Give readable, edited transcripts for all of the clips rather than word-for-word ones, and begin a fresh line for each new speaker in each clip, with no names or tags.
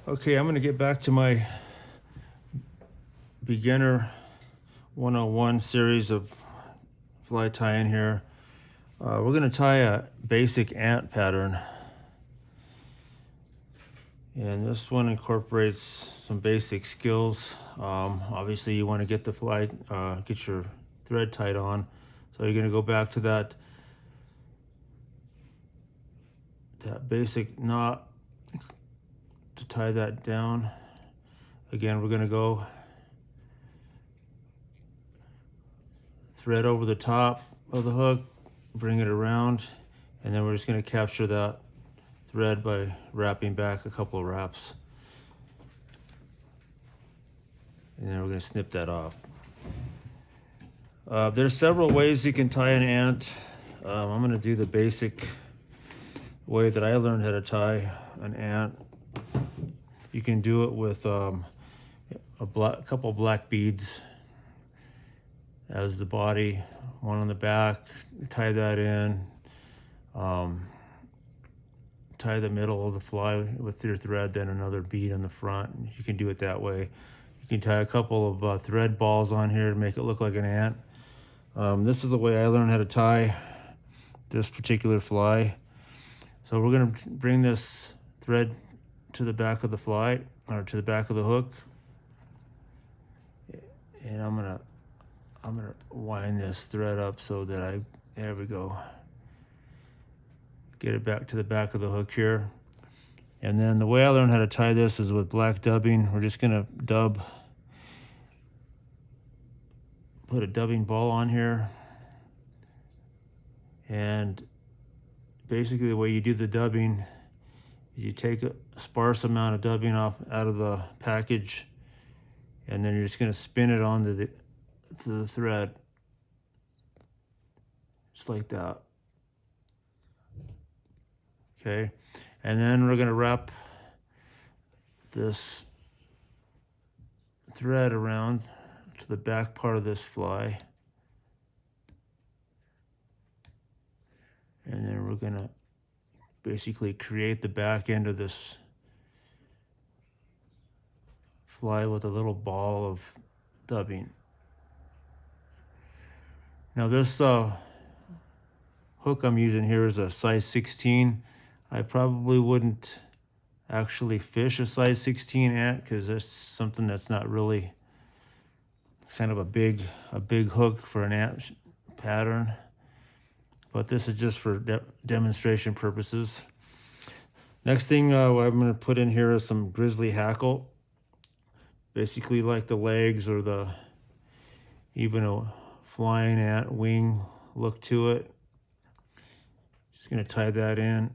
Okay, I'm going to get back to my beginner 101 series of fly tie-in here. We're going to tie a basic ant pattern. And this one incorporates some basic skills. Obviously you want to get the fly, get your thread tied on. So you're going to go back to that basic knot to tie that down. Again, we're going to go thread over the top of the hook, bring it around, and then we're just going to capture that thread by wrapping back a couple of wraps. And then we're going to snip that off. There's several ways you can tie an ant. I'm going to do the basic way that I learned how to tie an ant. You can do it with a couple black beads as the body, one on the back, tie that in, tie the middle of the fly with your thread, then another bead on the front. You can do it that way. You can tie a couple of thread balls on here to make it look like an ant. This is the way I learned how to tie this particular fly. So we're going to bring this thread to the back of the fly, or to the back of the hook, and I'm gonna wind this thread up so that there we go, get it back to the back of the hook here. And then the way I learned how to tie this is with black dubbing. We're just gonna put a dubbing ball on here, and basically the way you do the dubbing, you take a sparse amount of dubbing out of the package, and then you're just going to spin it onto the thread, just like that. Okay, and then we're going to wrap this thread around to the back part of this fly, and then we're going to basically create the back end of this fly with a little ball of dubbing. Now this hook I'm using here is a size 16. I probably wouldn't actually fish a size 16 ant because that's something that's not really, kind of a big hook for an ant pattern. But this is just for demonstration purposes. Next thing what I'm going to put in here is some grizzly hackle. Basically like the legs or even a flying ant wing look to it. Just going to tie that in.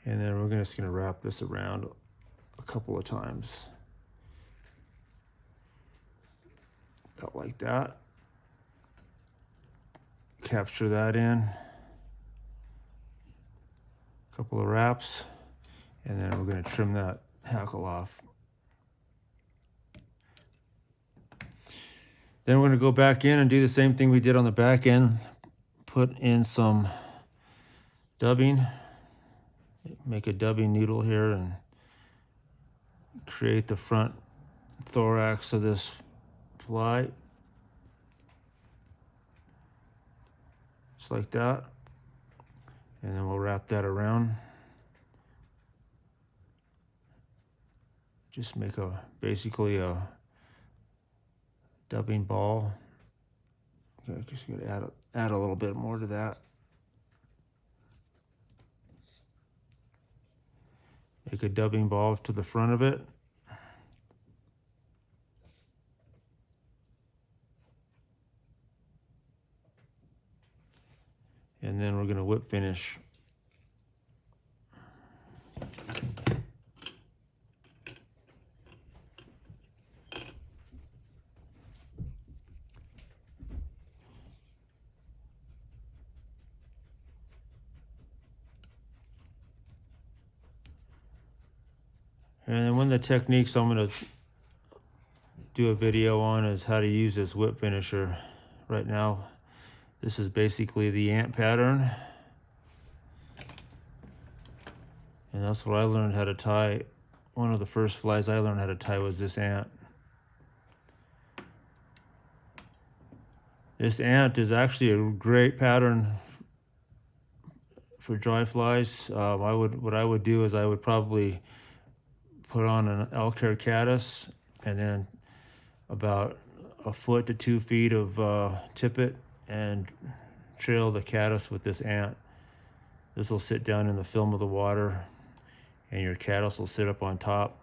And then we're just going to wrap this around a couple of times. About like that. Capture that in. A couple of wraps. And then we're going to trim that hackle off. Then we're going to go back in and do the same thing we did on the back end. Put in some dubbing. Make a dubbing needle here and create the front thorax of this fly. Just like that. And then we'll wrap that around. Just make basically a dubbing ball. Okay, just gonna add a little bit more to that. Make a dubbing ball to the front of it. And then we're going to whip finish. And then one of the techniques I'm going to do a video on is how to use this whip finisher. Right now, this is basically the ant pattern. And that's what I learned how to tie. One of the first flies I learned how to tie was this ant. This ant is actually a great pattern for dry flies. What I would do is I would probably put on an elk hair caddis and then about a foot to 2 feet of tippet and trail the caddis with this ant. This will sit down in the film of the water and your caddis will sit up on top.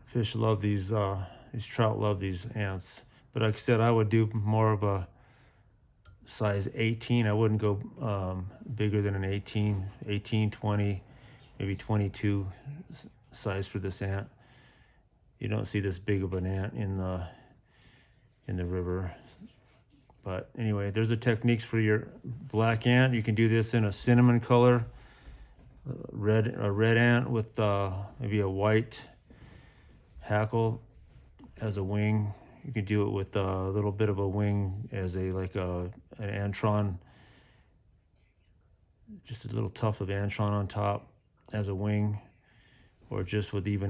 Fish love these trout love these ants. But like I said, I would do more of a size 18. I wouldn't go bigger than an 18, 20, maybe 22 size for this ant. You don't see this big of an ant in the river. But anyway, there's the techniques for your black ant. You can do this in a cinnamon color, a red ant with maybe a white hackle as a wing. You can do it with a little bit of a wing as an antron, just a little tuft of antron on top as a wing, or just even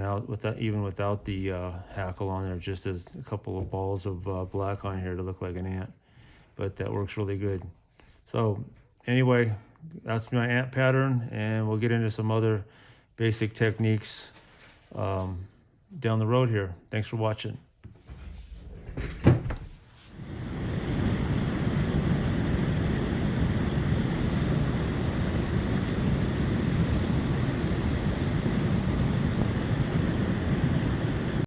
without the hackle on there, just as a couple of balls of black on here to look like an ant. But that works really good. So anyway, that's my ant pattern, and we'll get into some other basic techniques down the road here. Thanks for watching.